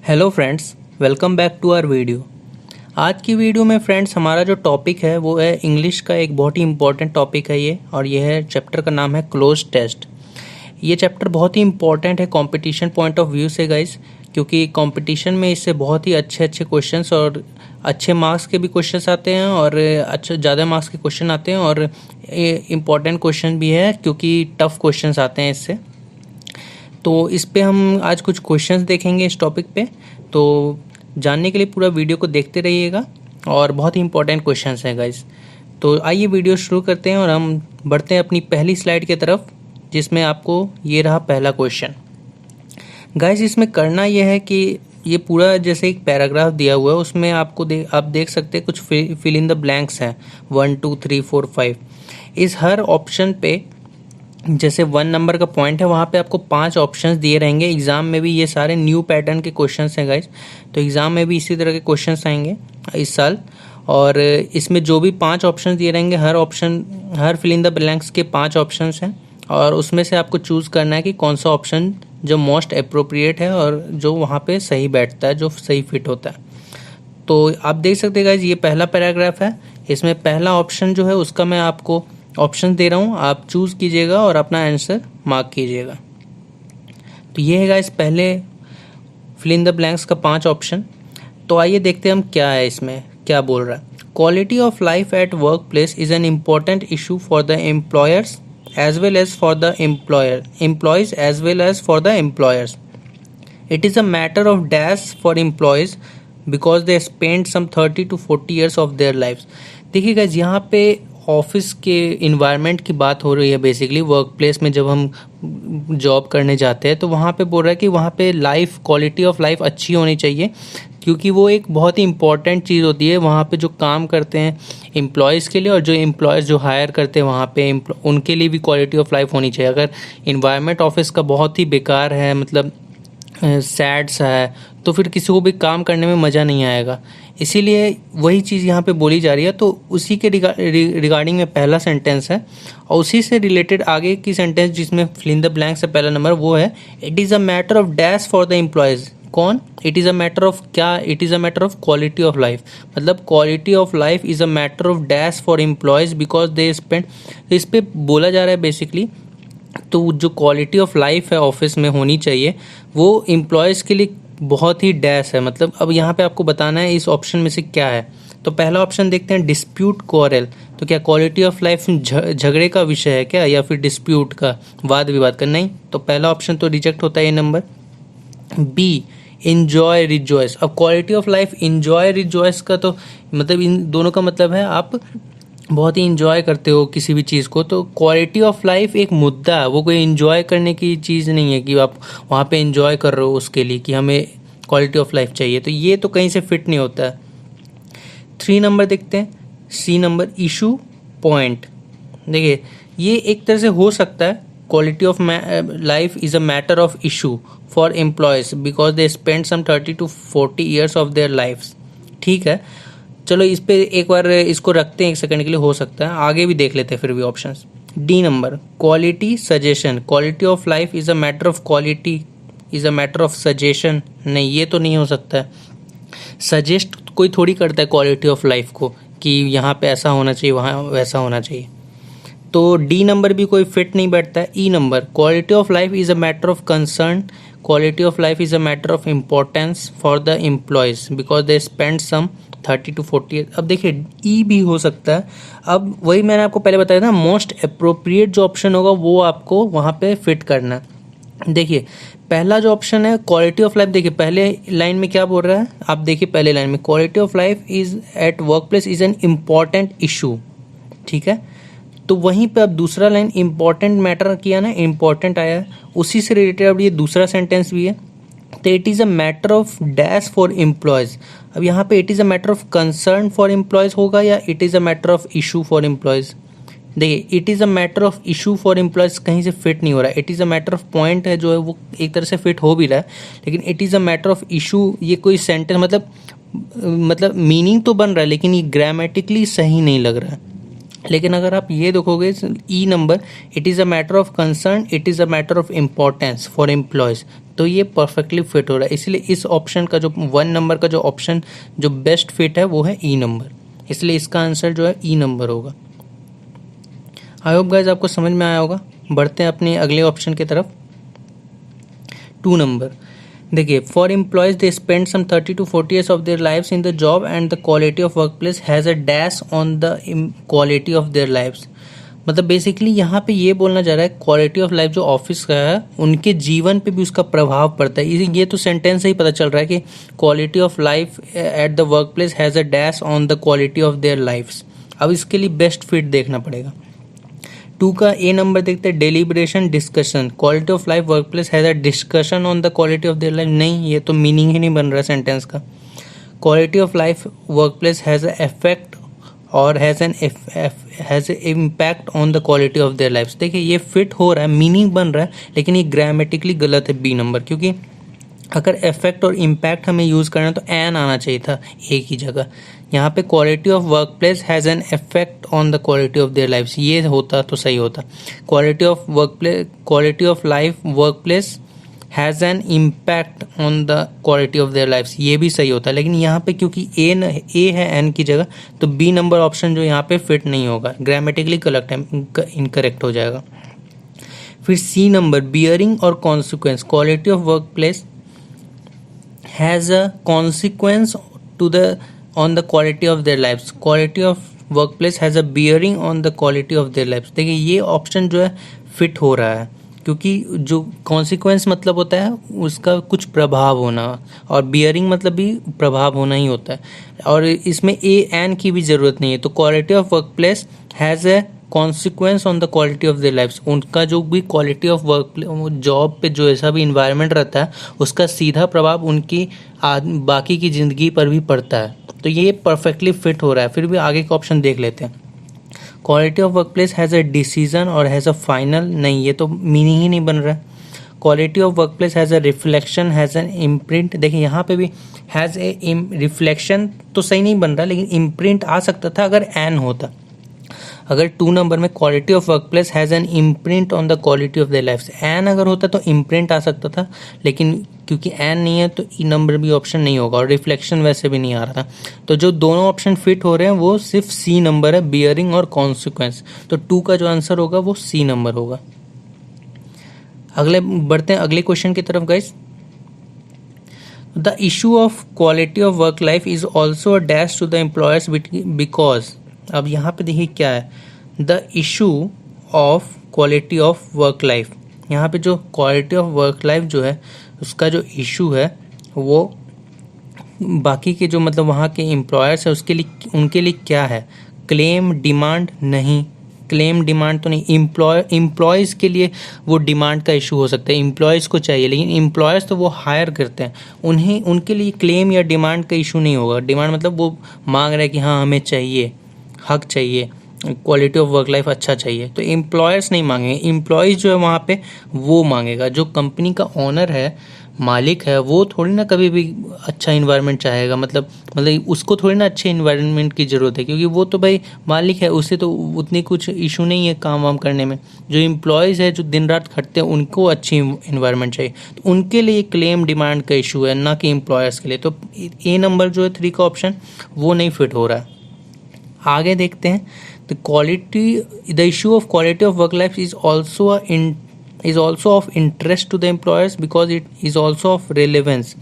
Hello friends, welcome back to our video. आज की video में फ्रेंड्स हमारा जो टॉपिक है वो है इंग्लिश का एक बहुत ही इम्पॉर्टेंट टॉपिक है ये, और ये है चैप्टर का नाम है क्लोज टेस्ट। ये चैप्टर बहुत ही इम्पॉर्टेंट है कंपटीशन पॉइंट ऑफ व्यू से गाइस, क्योंकि कंपटीशन में इससे बहुत ही अच्छे अच्छे क्वेश्चंस और अच्छे मार्क्स के भी क्वेश्चंस आते हैं और अच्छे ज़्यादा मार्क्स के क्वेश्चन आते हैं, और इम्पॉर्टेंट क्वेश्चन भी है क्योंकि टफ क्वेश्चंस आते हैं इससे। तो इस पे हम आज कुछ क्वेश्चंस देखेंगे इस टॉपिक पे, तो जानने के लिए पूरा वीडियो को देखते रहिएगा और बहुत ही इंपॉर्टेंट क्वेश्चंस हैं गाइस। तो आइए वीडियो शुरू करते हैं और हम बढ़ते हैं अपनी पहली स्लाइड की तरफ, जिसमें आपको ये रहा पहला क्वेश्चन। गाइस इसमें करना ये है कि ये पूरा जैसे एक पैराग्राफ दिया हुआ है, उसमें आपको आप देख सकते हैं कुछ फिल इन द ब्लैंक्स हैं 1 2 3 4 5। इस हर ऑप्शन पे जैसे 1 नंबर का पॉइंट है, वहाँ पे आपको 5 ऑप्शंस दिए रहेंगे। एग्जाम में भी ये सारे न्यू पैटर्न के क्वेश्चंस हैं गाइस, तो एग्जाम में भी इसी तरह के क्वेश्चंस आएंगे इस साल। और इसमें जो भी 5 ऑप्शंस दिए रहेंगे, हर फिल इन द ब्लैंक्स के 5 ऑप्शंस हैं, और उसमें से आपको चूज़ करना है कि कौन सा ऑप्शन जो मोस्ट अप्रोप्रिएट है और जो वहाँ पे सही बैठता है, जो सही फिट होता है। तो आप देख सकते हैं गाइस, ये पहला पैराग्राफ है। इसमें पहला ऑप्शन जो है उसका मैं आपको ऑप्शन दे रहा हूँ, आप चूज़ कीजिएगा और अपना आंसर मार्क कीजिएगा। तो ये है गाइस पहले फिल इन द ब्लैंक्स का 5 ऑप्शन। तो आइए देखते हैं हम क्या है, इसमें क्या बोल रहा है। Quality of life at work place is an important issue for the employers as well as for the employees as well as for the employers. It is a matter of dash for employees because they spend some 30 to 40 years of their life. देखिए guys, यहाँ पे office के environment की बात हो रही है। Basically work place में जब हम जॉब करने जाते हैं तो वहाँ पे बोल रहा है कि वहाँ पे लाइफ, क्वालिटी ऑफ लाइफ अच्छी होनी चाहिए, क्योंकि वो एक बहुत ही इंपॉर्टेंट चीज़ होती है वहाँ पे जो काम करते हैं एम्प्लॉयज़ के लिए, और जो एम्प्लॉयज़ जो हायर करते हैं वहाँ पे उनके लिए भी क्वालिटी ऑफ लाइफ होनी चाहिए। अगर इन्वायरमेंट ऑफिस का बहुत ही बेकार है, मतलब सैड सा है, तो फिर किसी को भी काम करने में मज़ा नहीं आएगा। इसीलिए वही चीज़ यहाँ पे बोली जा रही है। तो उसी के रिगार्डिंग में पहला सेंटेंस है, और उसी से रिलेटेड आगे की सेंटेंस जिसमें फिल इन द ब्लैंक से पहला नंबर वो है, it is a matter of dash for the employees. कौन? It is a matter of क्या? It is a matter of quality of life. मतलब quality of life is a matter of dash for employees because they spend. इस पर बोला जा रहा है basically, तो जो क्वालिटी ऑफ लाइफ है ऑफिस में होनी चाहिए वो एम्प्लॉयज़ के लिए बहुत ही डैश है। मतलब अब यहाँ पे आपको बताना है इस ऑप्शन में से क्या है। तो पहला ऑप्शन देखते हैं, डिस्प्यूट क्वारल। तो क्या क्वालिटी ऑफ लाइफ झगड़े का विषय है क्या, या फिर डिस्प्यूट का, वाद विवाद का? नहीं, तो पहला ऑप्शन तो रिजेक्ट होता है ये नंबर। B, enjoy rejoice. अब quality of life enjoy rejoice का तो मतलब इन दोनों का मतलब है आप बहुत ही इंजॉय करते हो किसी भी चीज़ को। तो क्वालिटी ऑफ लाइफ एक मुद्दा है, वो कोई इंजॉय करने की चीज़ नहीं है कि आप वहाँ पे इंजॉय कर रहे हो उसके लिए कि हमें क्वालिटी ऑफ लाइफ चाहिए। तो ये तो कहीं से फिट नहीं होता है। 3 नंबर देखते हैं, सी नंबर, इशू पॉइंट। देखिए ये एक तरह से हो सकता है, quality of life is a matter of issue for employees because they spend some 30 to 40 years of their life. ठीक है, चलो इस पे एक बार इसको रखते हैं 1 सेकंड के लिए, हो सकता है आगे भी देख लेते हैं फिर भी options. D number, quality suggestion. Quality of life is a matter of quality is a matter of suggestion. नहीं, ये तो नहीं हो सकता है। सजेस्ट कोई थोड़ी करता है क्वालिटी ऑफ लाइफ को कि यहाँ पे ऐसा होना चाहिए, वहाँ वैसा होना चाहिए। तो डी नंबर भी कोई फिट नहीं बैठता है। E number, quality of life is a matter of concern. Quality of life is a matter of importance for the employees because they spend some 30 to 40 years। अब देखिए ई भी हो सकता है। अब वही मैंने आपको पहले बताया था, मोस्ट अप्रोप्रिएट जो ऑप्शन होगा वो आपको वहाँ पे फिट करना है। देखिए पहला जो ऑप्शन है क्वालिटी ऑफ लाइफ, देखिए पहले लाइन में क्या बोल रहा है, आप देखिए पहले लाइन में quality of life is eight work place is an important issue. ठीक है, तो वहीं पे अब दूसरा लाइन इम्पॉर्टेंट मैटर किया ना, इम्पॉर्टेंट आया, उसी से रिलेटेड अब ये दूसरा सेंटेंस भी है। तो it is a matter of dash for employees. अब यहाँ पे it is a matter of concern for employees होगा या it is a matter of issue for employees? देखिए it is a matter of issue for employees कहीं से fit नहीं हो रहा है। It is a matter of point है जो है वो एक तरह से फिट हो भी रहा है, लेकिन it is a matter of issue ये कोई सेंटेंस मतलब मीनिंग तो बन रहा है, लेकिन ये ग्रामेटिकली सही नहीं लग रहा है। लेकिन अगर आप ये देखोगे E number, it is a matter of concern, it is a matter of importance for employees, तो ये परफेक्टली फिट हो रहा है। इसलिए इस ऑप्शन का जो 1 नंबर का जो ऑप्शन जो बेस्ट फिट है वो है ई नंबर, इसलिए इसका आंसर जो है ई नंबर होगा। आई होप गाइज आपको समझ में आया होगा। बढ़ते हैं अपने अगले ऑप्शन की तरफ। 2 नंबर देखिए, for employees they spend some 30 to 40 years of their lives in the job and the quality of work place has a dash on the quality of their lives. मतलब बेसिकली यहाँ पे ये बोलना चाह रहा है क्वालिटी ऑफ लाइफ जो office का है उनके जीवन पे भी उसका प्रभाव पड़ता है। ये तो सेंटेंस से ही पता चल रहा है कि quality of life at the work place has a dash on the quality of their lifes. अब इसके लिए बेस्ट फिट देखना पड़ेगा। 2 का ए नंबर देखते हैं, deliberation discussion, quality of life work place has a discussion on the quality of their life. नहीं, ये तो मीनिंग ही नहीं बन रहा सेंटेंस का। Quality of life work place has a effect or has a impact on the quality of their lives. देखिए ये fit हो रहा है, मीनिंग बन रहा है, लेकिन ये ग्रामेटिकली गलत है बी नंबर, क्योंकि अगर इफेक्ट और इम्पैक्ट हमें यूज़ करना है तो एन आना चाहिए था ए की जगह। यहाँ पे quality of work place has an effect on the quality of their lifes, ये होता तो सही होता। Quality of work place, quality of life work place has an impact on the quality of their lifes, ये भी सही होता है। लेकिन यहाँ पे क्योंकि ए है एन की जगह, तो बी नंबर ऑप्शन जो यहाँ पे फिट नहीं होगा, ग्रामेटिकली करेक्ट है, इनकरेक्ट हो जाएगा। फिर सी नंबर, बियरिंग और consequence, quality of work place has a consequence to the on the quality of their lifes, quality of work place has a bearing on the quality of their lives. देखिए ये option जो है fit हो रहा है, क्योंकि जो consequence मतलब होता है उसका कुछ प्रभाव होना, और बियरिंग मतलब भी प्रभाव होना ही होता है, और इसमें ए एन की भी ज़रूरत नहीं है। तो quality of work place has a consequence on the quality of their lifes, उनका जो भी क्वालिटी ऑफ वर्क जॉब पे जो ऐसा भी इन्वायरमेंट रहता है उसका सीधा प्रभाव उनकी बाकी की ज़िंदगी पर भी पड़ता है। तो ये परफेक्टली फिट हो रहा है। फिर भी आगे का ऑप्शन देख लेते हैं। Quality of work place has a decision और हैज़ अ फाइनल, नहीं ये तो मीनिंग ही नहीं बन रहा है। Quality of work place has a reflection has an imprint, देखिए यहाँ पे भी हैज़ ए रिफ्लेक्शन तो सही नहीं बन रहा, लेकिन इम्प्रिंट आ सकता था अगर एन होता। अगर 2 नंबर में quality of work place has an imprint on the quality of their lifes, an अगर होता तो इम्प्रिंट आ सकता था, लेकिन क्योंकि एन नहीं है तो ई नंबर भी ऑप्शन नहीं होगा, और रिफ्लेक्शन वैसे भी नहीं आ रहा था। तो जो दोनों ऑप्शन फिट हो रहे हैं वो सिर्फ सी नंबर है, बियरिंग और कॉन्सिक्वेंस। तो 2 का जो आंसर होगा वो सी नंबर होगा। अगले बढ़ते हैं अगले क्वेश्चन की तरफ guys. The issue of quality of work life is also a dash to the employers because, अब यहाँ पे देखिए क्या है, the issue of quality of work life, यहाँ पे जो क्वालिटी ऑफ वर्क लाइफ जो है उसका जो इशू है वो बाकी के जो मतलब वहाँ के एम्प्लॉयर्स है उसके लिए, उनके लिए क्या है, क्लेम डिमांड, नहीं क्लेम डिमांड तो नहीं। एम्प्लॉयज़ के लिए वो डिमांड का इशू हो सकता है, एम्प्लॉयज़ को चाहिए, लेकिन एम्प्लॉयर्स तो वो हायर करते हैं, उन्हें उनके लिए क्लेम या डिमांड का इशू नहीं होगा। डिमांड मतलब वो मांग रहे हैं कि हाँ हमें चाहिए, हक चाहिए, क्वालिटी ऑफ वर्क लाइफ अच्छा चाहिए, तो एम्प्लॉयर्स नहीं मांगेंगे, एम्प्लॉयज़ जो है वहाँ पे वो मांगेगा। जो कंपनी का ओनर है, मालिक है, वो थोड़ी ना कभी भी अच्छा इन्वायरमेंट चाहेगा, मतलब उसको थोड़ी ना अच्छे इन्वायरमेंट की ज़रूरत है, क्योंकि वो तो भाई मालिक है, उससे तो उतनी कुछ इशू नहीं है काम वाम करने में। जो एम्प्लॉयज़ है जो दिन रात खटते हैं उनको अच्छी इन्वायरमेंट चाहिए, तो उनके लिए क्लेम डिमांड का इशू है, ना कि एम्प्लॉयर्स के लिए। तो ए नंबर जो है 3 का ऑप्शन वो नहीं फिट हो रहा है। आगे देखते हैं, the issue of quality of work life is also of interest to the employers because it is also of relevance.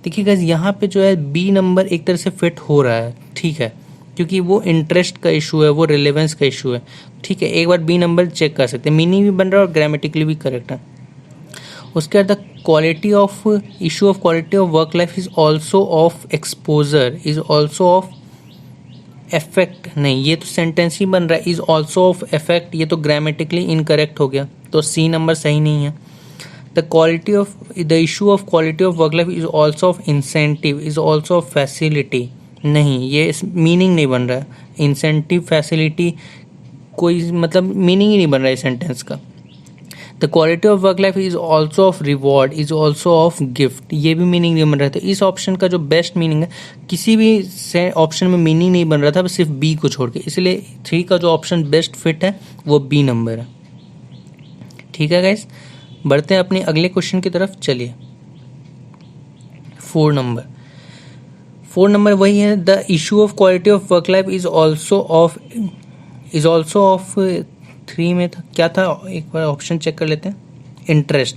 देखिए गाइस यहाँ पे जो है बी नंबर एक तरह से फिट हो रहा है, ठीक है, क्योंकि वो इंटरेस्ट का इशू है, वो रेलेवेंस का इशू है, ठीक है। एक बार बी नंबर चेक कर सकते हैं, मीनिंग भी बन रहा है और ग्रामेटिकली भी करेक्ट है। उसके बाद the quality of issue of quality of work life is also of exposure, is also of effect, नहीं ये तो सेंटेंस ही बन रहा है, इज ऑल्सो ऑफ इफेक्ट, ये तो ग्रामेटिकली इनकरेक्ट हो गया, तो सी नंबर सही नहीं है। The issue of quality of work life is also of incentive, is also of facility, नहीं ये मीनिंग नहीं बन रहा है, इंसेंटिव फैसिलिटी कोई मतलब मीनिंग ही नहीं बन रहा है सेंटेंस का। The quality of work life is also of reward, is also of gift, ये भी मीनिंग नहीं बन रहा था। इस ऑप्शन का जो बेस्ट मीनिंग है, किसी भी ऑप्शन में मीनिंग नहीं बन रहा था, बस सिर्फ बी को छोड़ के, इसलिए 3 का जो ऑप्शन बेस्ट फिट है वो बी नंबर है। ठीक है गाइस, बढ़ते हैं अपने अगले क्वेश्चन की तरफ। चलिए फोर नंबर वही है, the issue of quality of work life is also of 3 में था, क्या था, एक बार ऑप्शन चेक कर लेते हैं। Interest,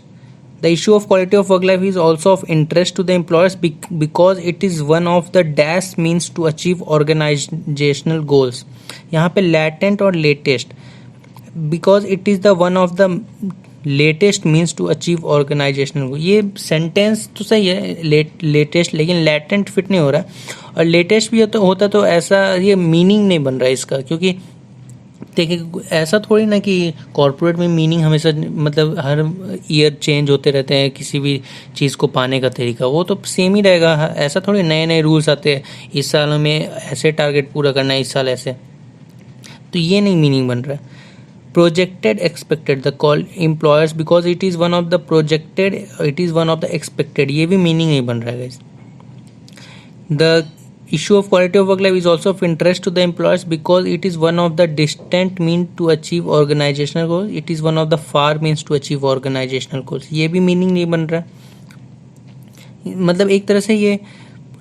the issue of quality of work life is also of interest to the employers because it is one of the dash means to achieve organisational goals. यहाँ पे latent or latest, because it is the one of the latest means to achieve organisational goal. ये sentence तो सही है, latest, लेकिन latent fit नहीं हो रहा है, और लेटेस्ट भी होता तो ऐसा ये मीनिंग नहीं बन रहा है इसका, क्योंकि देखिए ऐसा थोड़ी ना कि कॉर्पोरेट में मीनिंग हमेशा मतलब हर ईयर चेंज होते रहते हैं किसी भी चीज़ को पाने का तरीका, वो तो सेम ही रहेगा। ऐसा थोड़ी नए नए रूल्स आते हैं, इस साल हमें ऐसे टारगेट पूरा करना है, इस साल ऐसे, तो ये नहीं मीनिंग बन रहा है। Projected expected, the call employers because it is one of the projected, it is one of the expected, ये भी मीनिंग नहीं बन रहा है guys. The issue of quality of work life is also of interest to the employers because it is one of the distant means to achieve organizational goals, it is one of the far means to achieve organizational goals, ये भी meaning नहीं बन रहा है। मतलब एक तरह से ये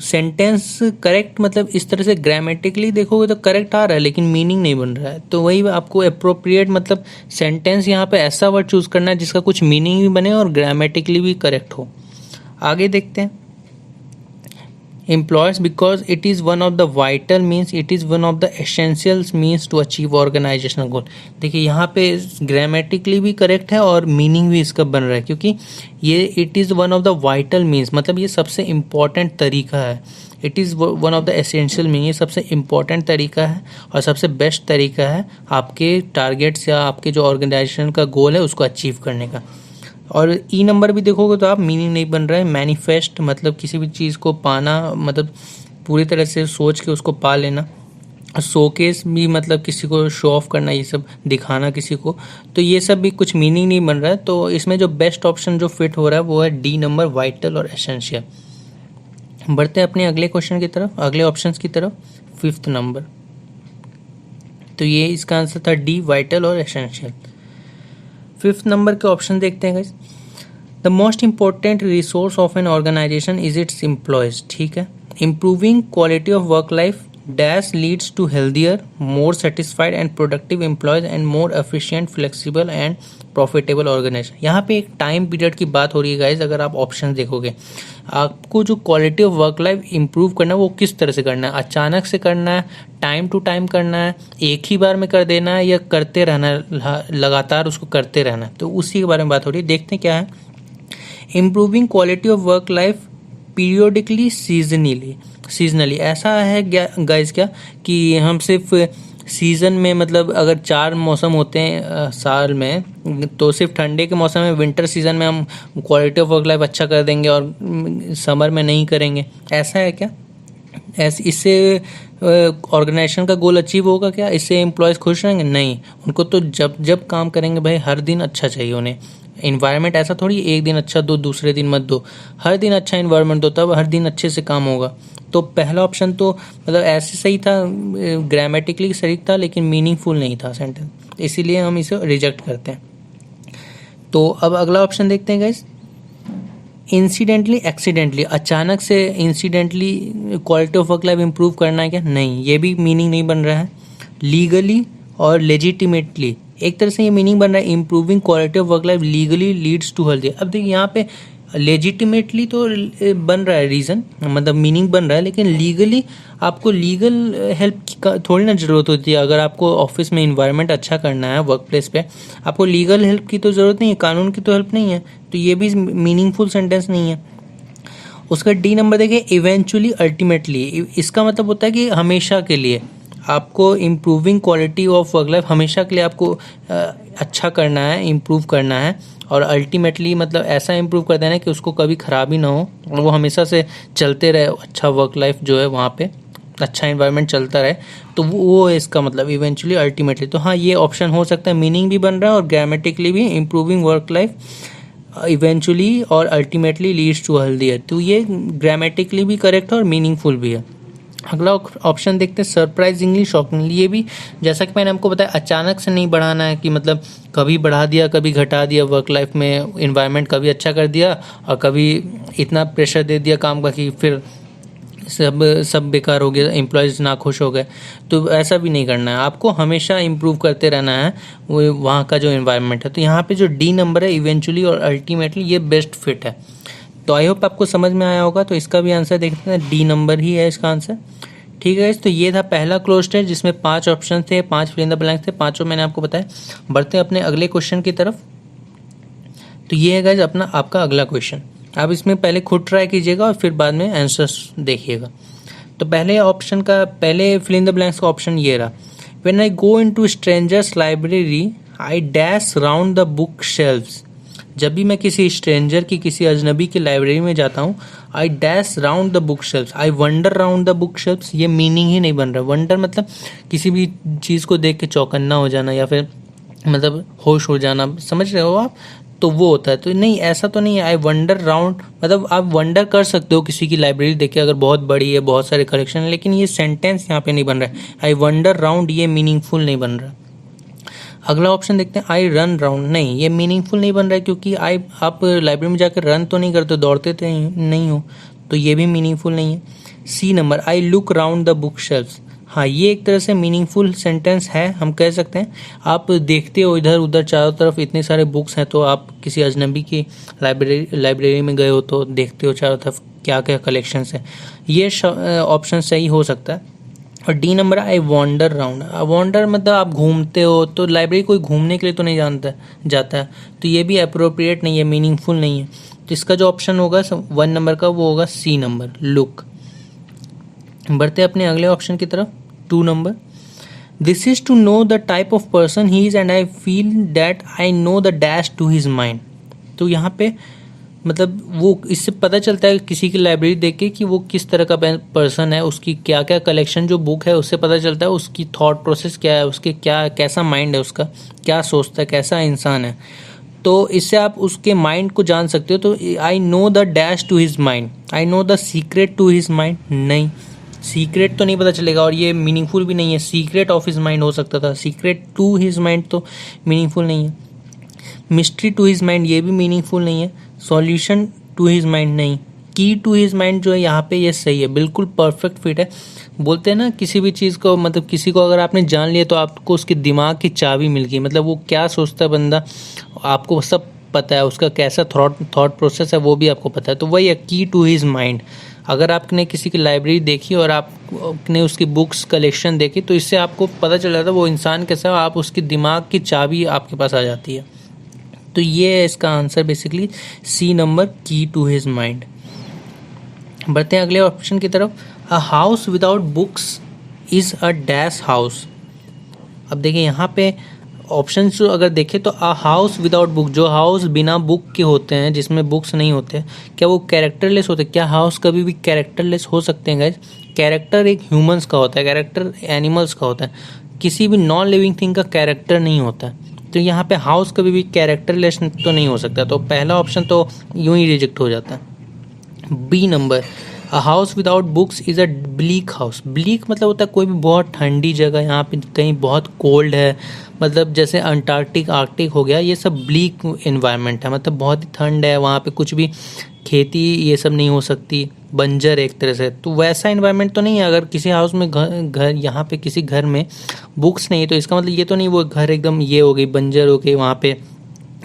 सेंटेंस करेक्ट, मतलब इस तरह से ग्रामेटिकली देखोगे तो करेक्ट आ रहा है, लेकिन मीनिंग नहीं बन रहा है। तो वही आपको अप्रोप्रिएट मतलब सेंटेंस यहाँ पे ऐसा वर्ड चूज करना है जिसका कुछ मीनिंग भी बने और ग्रामेटिकली भी करेक्ट हो। आगे देखते हैं। Employers because it is one of the vital means, it is one of the essentials means to achieve organizational goal। देखिए यहाँ पे ग्रामेटिकली भी करेक्ट है और मीनिंग भी इसका बन रहा है, क्योंकि ये it is one of the vital means, मतलब ये सबसे इम्पॉर्टेंट तरीका है। It is one of the essential mean, ये सबसे इम्पॉर्टेंट तरीका है और सबसे बेस्ट तरीका है आपके टारगेट्स या आपके जो ऑर्गेनाइजेशन का गोल है उसको अचीव करने का। और ई नंबर भी देखोगे तो आप मीनिंग नहीं बन रहा है। मैनिफेस्ट मतलब किसी भी चीज़ को पाना, मतलब पूरी तरह से सोच के उसको पा लेना। शोकेस भी मतलब किसी को शो ऑफ करना, ये सब दिखाना किसी को, तो ये सब भी कुछ मीनिंग नहीं बन रहा है। तो इसमें जो बेस्ट ऑप्शन जो फिट हो रहा है वो है डी नंबर, वाइटल और एसेंशियल। बढ़ते हैं अपने अगले क्वेश्चन की तरफ, अगले ऑप्शन की तरफ, 5th नंबर। तो ये इसका आंसर था डी, वाइटल और एसेंशियल। 5th नंबर के ऑप्शन देखते हैं guys. The most important resource of an organization is its employees, ठीक है। Improving quality of work life dash leads to healthier, more satisfied and productive employees and more efficient, flexible and profitable organization. यहाँ पे एक time period की बात हो रही है गाइस। अगर आप ऑप्शन देखोगे, आपको जो quality of work life improve करना है वो किस तरह से करना है, अचानक से करना है, टाइम टू टाइम करना है, एक ही बार में कर देना है, या करते रहना है, लगातार उसको करते रहना है, तो उसी के बारे में बात हो रही है। देखते हैं क्या है। Improving quality of work life periodically, seasonally, ऐसा है गाइस क्या कि हम सिर्फ सीज़न में, मतलब अगर 4 मौसम होते हैं साल में, तो सिर्फ ठंडे के मौसम में, विंटर सीजन में हम क्वालिटी ऑफ वर्क लाइफ अच्छा कर देंगे और समर में नहीं करेंगे, ऐसा है क्या? इससे ऑर्गेनाइजेशन का गोल अचीव होगा क्या? इससे एम्प्लॉयज़ खुश रहेंगे? नहीं, उनको तो जब जब काम करेंगे भाई हर दिन अच्छा चाहिए उन्हें। इन्वायरमेंट ऐसा थोड़ी एक दिन अच्छा दो दूसरे दिन मत दो, हर दिन अच्छा इन्वायरमेंट दो, तब हर दिन अच्छे से काम होगा। तो पहला ऑप्शन तो मतलब ऐसे सही था, ग्रामेटिकली सही था, लेकिन मीनिंगफुल नहीं था सेंटेंस, इसीलिए हम इसे रिजेक्ट करते हैं। तो अब अगला ऑप्शन देखते हैं गाइस। इंसिडेंटली, एक्सीडेंटली, अचानक से incidentally quality of work life improve करना है क्या? नहीं, ये भी मीनिंग नहीं बन रहा है। लीगली और लेजिटिमेटली, एक तरह से ये मीनिंग बन रहा है improving quality of work life legally leads to healthy. अब देखिए यहाँ पे लेजिटिमेटली तो बन रहा है रीज़न, मतलब मीनिंग बन रहा है, लेकिन लीगली आपको लीगल हेल्प की थोड़ी ना ज़रूरत होती है। अगर आपको ऑफिस में इन्वायरमेंट अच्छा करना है, वर्क प्लेस पे, आपको लीगल हेल्प की तो ज़रूरत नहीं है, कानून की तो हेल्प नहीं है, तो ये भी मीनिंगफुल सेंटेंस नहीं है। उसका डी नंबर देखिए, इवेंचुअली, अल्टीमेटली, इसका मतलब होता है कि हमेशा के लिए आपको improving quality of work life, हमेशा के लिए आपको अच्छा करना है, इम्प्रूव करना है, और अल्टीमेटली मतलब ऐसा इम्प्रूव कर देना है कि उसको कभी ख़राबी ना हो और वो हमेशा से चलते रहे, अच्छा वर्क लाइफ जो है वहाँ पे अच्छा इन्वायरमेंट चलता रहे, तो वो है इसका मतलब इवेंचुअली, अल्टीमेटली। तो हाँ, ये ऑप्शन हो सकता है, मीनिंग भी बन रहा है और ग्रामेटिकली भी, इम्प्रूविंग वर्क लाइफ इवेंचुअली और अल्टीमेटली लीड्स टू हेल्दी है, तो ये ग्रामेटिकली भी करेक्ट है और मीनिंगफुल भी है। अगला ऑप्शन देखते हैं सरप्राइजिंगली शॉकिंगली। ये भी जैसा कि मैंने आपको बताया अचानक से नहीं बढ़ाना है कि मतलब कभी बढ़ा दिया कभी घटा दिया, वर्क लाइफ में इन्वायरमेंट कभी अच्छा कर दिया और कभी इतना प्रेशर दे दिया काम का कि फिर सब बेकार हो गया, एम्प्लॉयज़ नाखुश हो गए। तो ऐसा भी नहीं करना है, आपको हमेशा इम्प्रूव करते रहना है वो वहाँ का जो इन्वायरमेंट है। तो यहाँ पे जो डी नंबर है इवेंचुअली और अल्टीमेटली ये बेस्ट फिट है। तो आई होप आपको समझ में आया होगा। तो इसका भी आंसर देखते हैं, डी नंबर ही है इसका आंसर। ठीक है, तो ये था पहला क्लोज्ड टेस्ट जिसमें 5 ऑप्शन थे, 5 फिल इन द ब्लैंक्स थे, पांचों मैंने आपको बताया। बढ़ते हैं अपने अगले क्वेश्चन की तरफ। तो ये है गाइस अपना आपका अगला क्वेश्चन। आप इसमें पहले खुद ट्राई कीजिएगा और फिर बाद में आंसर्स देखिएगा। तो पहले ऑप्शन का पहले फिल इन द ब्लैंक्स का ऑप्शन ये रहा, when I go into strangers library I dash round the book shelves. जब भी मैं किसी स्ट्रेंजर की किसी अजनबी की लाइब्रेरी में जाता हूँ, I dash round the book shelves, I wonder round the book shelves. ये मीनिंग ही नहीं बन रहा। वंडर मतलब किसी भी चीज़ को देख के चौकन्ना हो जाना या फिर मतलब होश हो जाना, समझ रहे हो आप, तो वो होता है। तो नहीं, ऐसा तो नहीं है। आई वंडर राउंड मतलब आप वंडर कर सकते हो किसी की लाइब्रेरी देख के अगर बहुत बड़ी है, बहुत सारे कलेक्शन है, लेकिन ये सेंटेंस यहाँ पे नहीं बन रहा है। आई वंडर राउंड ये मीनिंगफुल नहीं बन रहा। अगला ऑप्शन देखते हैं, आई रन राउंड। नहीं, ये मीनिंगफुल नहीं बन रहा है क्योंकि आप लाइब्रेरी में जाकर रन तो नहीं करते, दौड़ते तो नहीं हो, तो ये भी मीनिंगफुल नहीं है। C number, I look round the book shelves. हाँ, ये एक तरह से मीनिंगफुल सेंटेंस है, हम कह सकते हैं। आप देखते हो इधर उधर चारों तरफ इतने सारे बुक्स हैं, तो आप किसी अजनबी की लाइब्रेरी में गए हो तो देखते हो चारों तरफ क्या क्या कलेक्शंस है। ये ऑप्शन सही हो सकता है। और डी नंबर, आई वॉन्डर राउंड। वॉन्डर मतलब आप घूमते हो, तो लाइब्रेरी कोई घूमने के लिए तो नहीं जाता है, तो ये भी अप्रोप्रिएट नहीं है, मीनिंगफुल नहीं है। तो इसका जो ऑप्शन होगा 1 नंबर का वो होगा सी नंबर, लुक। बढ़ते अपने अगले ऑप्शन की तरफ, 2 number, this is to know the type of person he is and I feel that I know the dash to his mind. तो यहाँ पे मतलब वो इससे पता चलता है किसी की लाइब्रेरी देख के कि वो किस तरह का पर्सन है, उसकी क्या क्या कलेक्शन जो बुक है उससे पता चलता है उसकी थॉट प्रोसेस क्या है, उसके कैसा माइंड है, उसका क्या सोचता है, कैसा इंसान है। तो इससे आप उसके माइंड को जान सकते हो। तो I know the dash to his mind, I know the secret to his mind. नहीं, सीक्रेट तो नहीं पता चलेगा और ये मीनिंगफुल भी नहीं है। सीक्रेट ऑफ हिज माइंड हो सकता था, सीक्रेट टू हिज माइंड तो मीनिंगफुल नहीं है। मिस्ट्री टू हिज माइंड ये भी मीनिंगफुल नहीं है। सॉल्यूशन टू हिज माइंड नहीं। की टू हिज माइंड जो है यहाँ पे ये सही है, बिल्कुल परफेक्ट फिट है। बोलते हैं ना किसी भी चीज़ को मतलब किसी को अगर आपने जान लिया तो आपको उसके दिमाग की चाबी मिल गई, मतलब वो क्या सोचता है बंदा आपको सब पता है, उसका कैसा थॉट प्रोसेस है वो भी आपको पता है। तो वही है की टू हिज माइंड। अगर आपने किसी की लाइब्रेरी देखी और आपने उसकी बुक्स कलेक्शन देखी तो इससे आपको पता चल जाता है वो इंसान कैसा है, आप उसके दिमाग की चाबी आपके पास आ जाती है। तो ये है इसका आंसर बेसिकली सी नंबर, की टू हिज माइंड। बढ़ते हैं अगले ऑप्शन की तरफ, अ house without books is a dash house. अब देखिए यहाँ पे ऑप्शन जो अगर देखें तो अ हाउस विदाउट बुक, जो हाउस बिना बुक के होते हैं जिसमें बुक्स नहीं होते, क्या वो कैरेक्टरलेस होते हैं? क्या हाउस कभी भी कैरेक्टरलेस हो सकते हैं गाइज? कैरेक्टर एक ह्यूमंस का होता है, कैरेक्टर एनिमल्स का होता है, किसी भी नॉन लिविंग थिंग का कैरेक्टर नहीं होता है। तो यहाँ पे हाउस कभी भी कैरेक्टरलेस तो नहीं हो सकता, तो पहला ऑप्शन तो यूं ही रिजेक्ट हो जाता है। B number, a house without books is a bleak house. Bleak मतलब होता है कोई भी बहुत ठंडी जगह, यहाँ पे कहीं बहुत कोल्ड है, मतलब जैसे अंटार्कटिक आर्कटिक हो गया, ये सब ब्लीक इन्वायरमेंट है, मतलब बहुत ही ठंड है, वहाँ पे कुछ भी खेती ये सब नहीं हो सकती, बंजर एक तरह से। तो वैसा इन्वायरमेंट तो नहीं है। अगर किसी हाउस में घर यहाँ पे किसी घर में बुक्स नहीं है तो इसका मतलब ये तो नहीं वो घर एकदम ये हो गई बंजर हो गई वहाँ पे,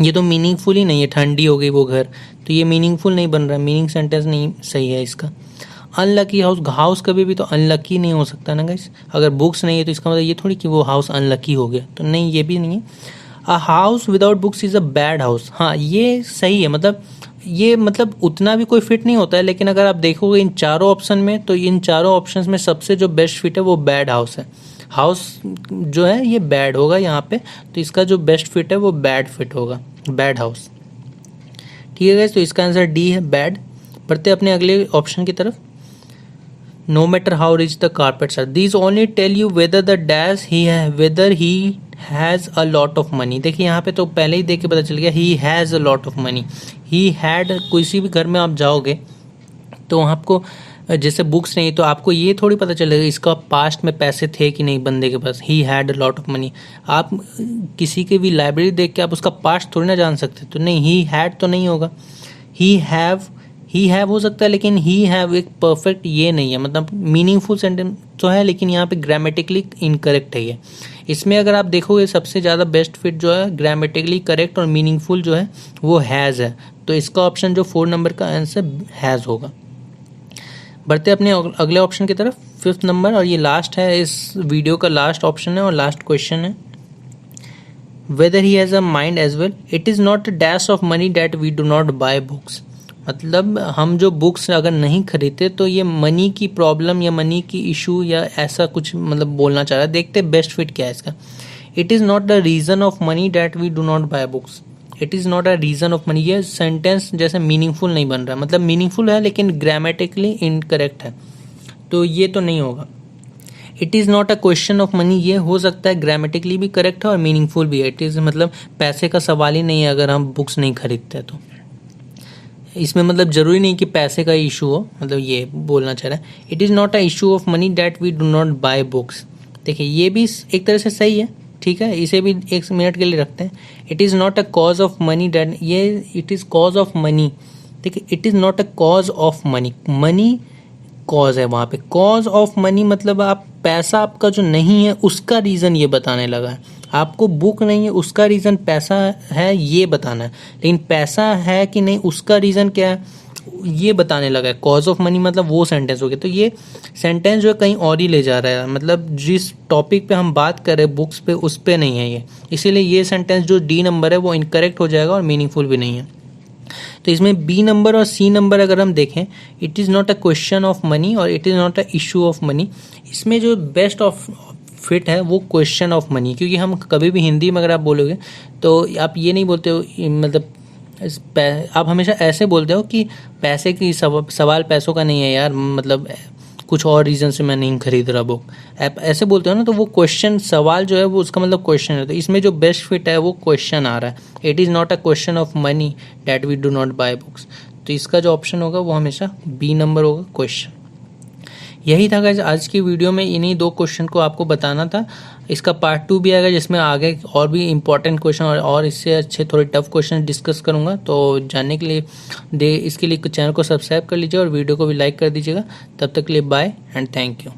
ये तो मीनिंगफुल ही नहीं है, ठंडी हो गई वो घर, तो ये मीनिंगफुल नहीं बन रहा, मीनिंग सेंटेंस नहीं सही है इसका। अनलकी हाउस, हाउस कभी भी तो अनलकी नहीं हो सकता ना गाइस। अगर बुक्स नहीं है तो इसका मतलब ये थोड़ी कि वो हाउस अनलकी हो गया, तो नहीं, ये भी नहीं है। अ house without books is a bad house, हाँ ये सही है, मतलब ये मतलब उतना भी कोई फिट नहीं होता है, लेकिन अगर आप देखोगे इन चारों ऑप्शन में तो इन चारों ऑप्शंस में सबसे जो बेस्ट फिट है वो बैड हाउस है। हाउस जो है ये बैड होगा यहाँ पे, तो इसका जो बेस्ट फिट है वो बैड फिट होगा, बैड हाउस। ठीक है गाइस, तो इसका आंसर डी है, बैड। बढ़ते अपने अगले ऑप्शन की तरफ, no matter how rich the carpets are, these only tell you whether the dash ही है whether he has a lot of money. देखिए यहाँ पे तो पहले ही देख के पता चल गया, ही has a lot of money, he had, किसी भी घर में आप जाओगे तो आपको जैसे बुक्स नहीं तो आपको ये थोड़ी पता चलेगा इसका पास्ट में पैसे थे कि नहीं बंदे के पास, he had a lot of money. आप किसी की भी लाइब्रेरी देख के आप उसका पास्ट थोड़ी ना जान सकते, तो नहीं, ही हैड तो नहीं होगा। ही हैव हो सकता है, लेकिन ही हैव एक परफेक्ट ये नहीं है, मतलब मीनिंगफुल सेंटेंस तो है लेकिन यहाँ पे ग्रामेटिकली इनकरेक्ट है ये। इसमें अगर आप देखोगे सबसे ज़्यादा बेस्ट फिट जो है ग्रामेटिकली करेक्ट और मीनिंगफुल जो है वो हैज़ है, तो इसका ऑप्शन जो 4 नंबर का आंसर हैज़ होगा। बढ़ते अपने अगले ऑप्शन की तरफ, 5th नंबर, और ये लास्ट है, इस वीडियो का लास्ट ऑप्शन है और लास्ट क्वेश्चन है। Whether he has a mind as well, it is not a dash of money that we do not buy books. मतलब हम जो बुक्स अगर नहीं खरीदते तो ये मनी की प्रॉब्लम या मनी की इशू या ऐसा कुछ मतलब बोलना चाह रहा है। देखते बेस्ट फिट क्या है इसका। It is not the reason of money that we do not buy books, it is not a reason of money, ये सेंटेंस जैसे मीनिंगफुल नहीं बन रहा, मतलब मीनिंगफुल है लेकिन ग्रामेटिकली इनकरेक्ट है, तो ये तो नहीं होगा। It is not a question of money, ये हो सकता है ग्रामेटिकली भी करेक्ट है और मीनिंगफुल भी है। इट इज़ मतलब पैसे का सवाल ही नहीं है अगर हम बुक्स नहीं खरीदते तो। इसमें मतलब ज़रूरी नहीं कि पैसे का इशू हो, मतलब ये बोलना चाह रहा है। It is not a issue of money that we do not buy books. देखिए ये भी एक तरह से सही है, ठीक है, इसे भी 1 मिनट के लिए रखते हैं। It is not a cause of money that, ये it is cause of money. देखिए it is not a cause of money, money cause है वहाँ पे, कॉज ऑफ मनी मतलब आप पैसा आपका जो नहीं है उसका रीज़न ये बताने लगा है। आपको बुक नहीं है उसका रीज़न पैसा है ये बताना है, लेकिन पैसा है कि नहीं उसका रीज़न क्या है ये बताने लगा है। कॉज ऑफ मनी मतलब वो सेंटेंस हो गया, तो ये सेंटेंस जो है कहीं और ही ले जा रहा है, मतलब जिस टॉपिक पे हम बात कर रहे हैं बुक्स पे उस पे नहीं है ये, इसीलिए ये सेंटेंस जो डी नंबर है वो इनकरेक्ट हो जाएगा और मीनिंगफुल भी नहीं है। तो इसमें बी नंबर और सी नंबर अगर हम देखें, it is not a question of money or it is not a issue of money, इसमें जो बेस्ट ऑफ फिट है वो क्वेश्चन ऑफ मनी, क्योंकि हम कभी भी हिंदी में अगर आप बोलोगे तो आप ये नहीं बोलते हो, मतलब आप हमेशा ऐसे बोलते हो कि पैसे की सवाल पैसों का नहीं है यार, मतलब कुछ और रीज़न से मैं नहीं खरीद रहा बुक, आप ऐसे बोलते हो ना, तो वो क्वेश्चन सवाल जो है वो उसका मतलब क्वेश्चन है, तो इसमें जो बेस्ट फिट है वो क्वेश्चन आ रहा है। It is not a question of money that we do not buy books, तो इसका जो ऑप्शन होगा वो हमेशा बी नंबर होगा, क्वेश्चन। यही था गाइस आज की वीडियो में, इन्हीं 2 क्वेश्चन को आपको बताना था। इसका पार्ट 2 भी आएगा जिसमें आगे और भी इंपॉर्टेंट क्वेश्चन और इससे अच्छे थोड़े टफ क्वेश्चन डिस्कस करूंगा, तो जानने के लिए इसके लिए चैनल को सब्सक्राइब कर लीजिए और वीडियो को भी लाइक कर दीजिएगा। तब तक के लिए बाय एंड थैंक यू।